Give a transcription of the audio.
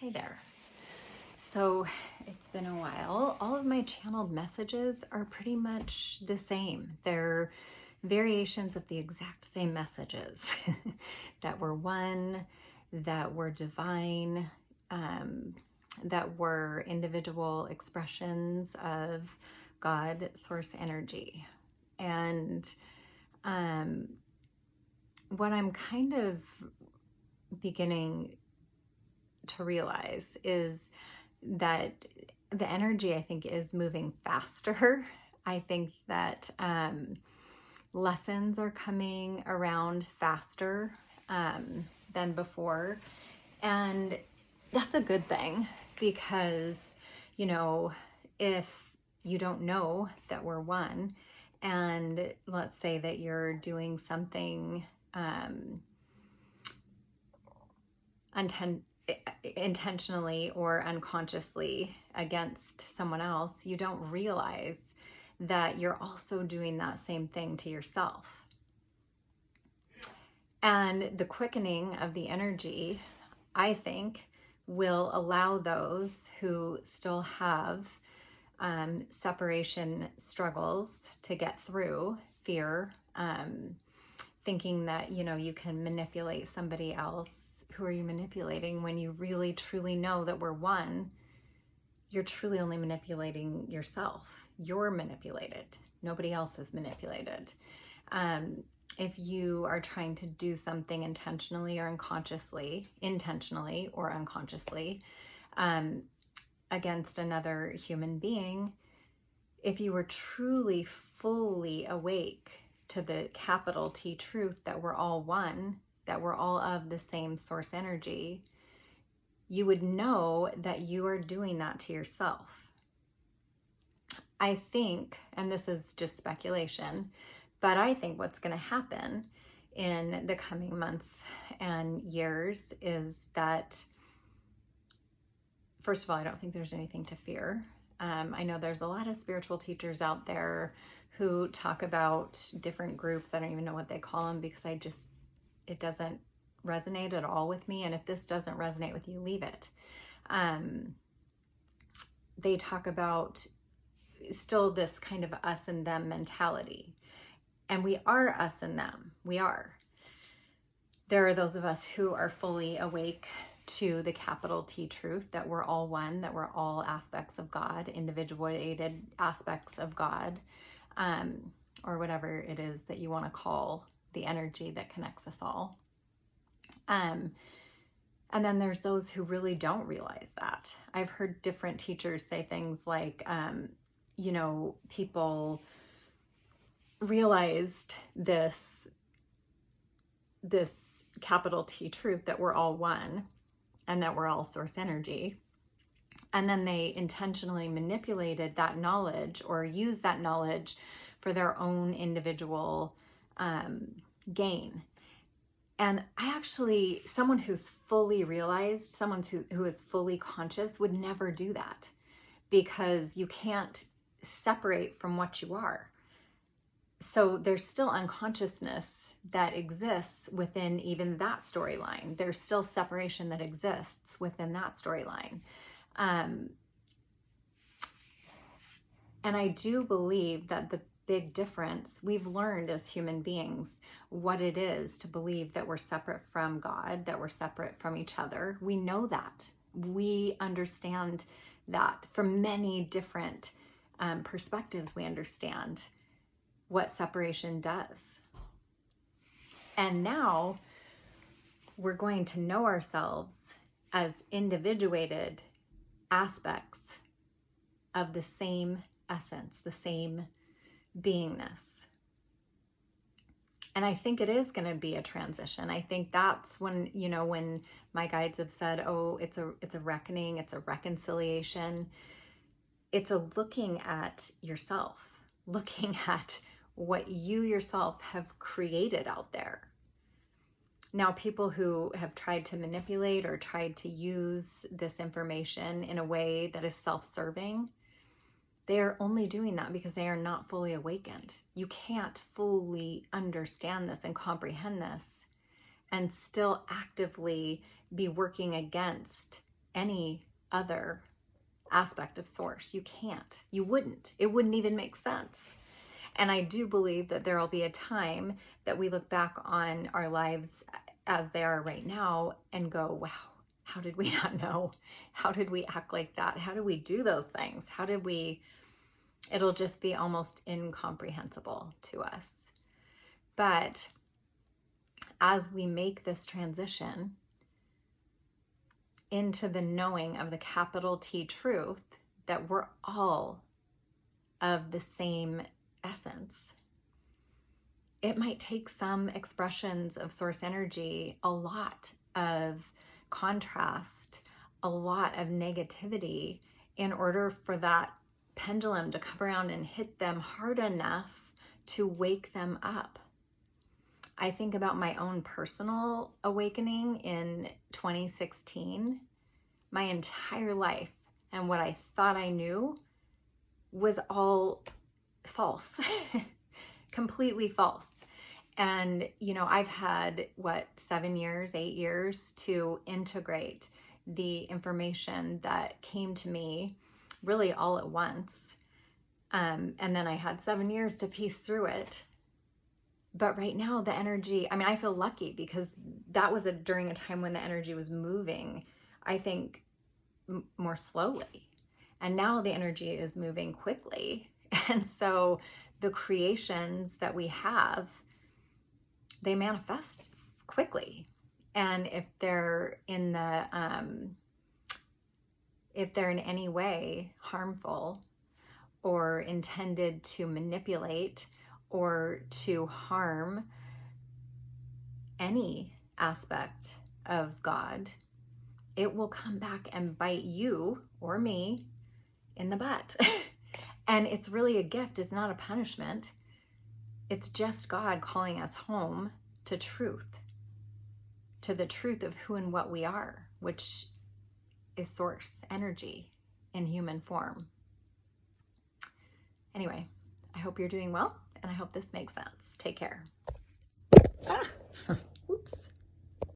Hi there. So it's been a while. All of my channeled messages are pretty much the same. They're variations of the exact same messages that were one, that were divine, that were individual expressions of God, source energy. And what I'm kind of beginning to realize is that the energy, I think, is moving faster. I think that lessons are coming around faster than before. And that's a good thing because, if you don't know that we're one, and let's say that you're doing something intentionally or unconsciously against someone else, you don't realize that you're also doing that same thing to yourself. And the quickening of the energy, I think, will allow those who still have separation struggles to get through fear, thinking that, you can manipulate somebody else. Who are you manipulating when you really truly know that we're one? You're truly only manipulating yourself. You're manipulated. Nobody else is manipulated. If you are trying to do something intentionally or unconsciously, against another human being, if you were truly fully awake to the capital T truth that we're all one, that we're all of the same source energy, you would know that you are doing that to yourself. I think, and this is just speculation, but I think what's going to happen in the coming months and years is that, first of all, I don't think there's anything to fear. I know there's a lot of spiritual teachers out there who talk about different groups. I don't even know what they call them because it doesn't resonate at all with me. And if this doesn't resonate with you, leave it. They talk about still this kind of us and them mentality. And we are us and them. We are. There are those of us who are fully awake to the capital T truth that we're all one, that we're all aspects of God, individuated aspects of God, or whatever it is that you want to call the energy that connects us all. And then there's those who really don't realize that. I've heard different teachers say things like, people realized this capital T truth that we're all one and that we're all source energy. And then they intentionally manipulated that knowledge or used that knowledge for their own individual gain. And someone who's fully realized, someone who is fully conscious would never do that, because you can't separate from what you are. So there's still unconsciousness that exists within even that storyline. There's still separation that exists within that storyline. And I do believe that the big difference, we've learned as human beings what it is to believe that we're separate from God, that we're separate from each other. We know that. We understand that from many different perspectives. We understand what separation does. And now we're going to know ourselves as individuated aspects of the same essence, the same beingness. And I think it is going to be a transition. I think that's when, when my guides have said, oh, it's a reckoning, it's a reconciliation. It's a looking at yourself, looking at what you yourself have created out there. Now, people who have tried to manipulate or tried to use this information in a way that is self-serving, they are only doing that because they are not fully awakened. You can't fully understand this and comprehend this and still actively be working against any other aspect of source. You can't. You wouldn't. It wouldn't even make sense. And I do believe that there will be a time that we look back on our lives as they are right now and go, wow, how did we not know? How did we act like that? How did we do those things? How did we? It'll just be almost incomprehensible to us. But as we make this transition into the knowing of the capital T truth, that we're all of the same essence, it might take some expressions of source energy, a lot of contrast, a lot of negativity, in order for that pendulum to come around and hit them hard enough to wake them up. I think about my own personal awakening in 2016. My entire life and what I thought I knew was all false, completely false. And, you know, I've had, 7 years, 8 years to integrate the information that came to me really all at once. And then I had 7 years to piece through it. But right now the energy, I mean, I feel lucky because that was during a time when the energy was moving, I think, more slowly. And now the energy is moving quickly. And so the creations that we have, they manifest quickly. And if they're in any way harmful or intended to manipulate or to harm any aspect of God, it will come back and bite you or me in the butt. And it's really a gift. It's not a punishment. It's just God calling us home to truth, to the truth of who and what we are, which is source energy in human form. Anyway, I hope you're doing well, and I hope this makes sense. Take care. Oops.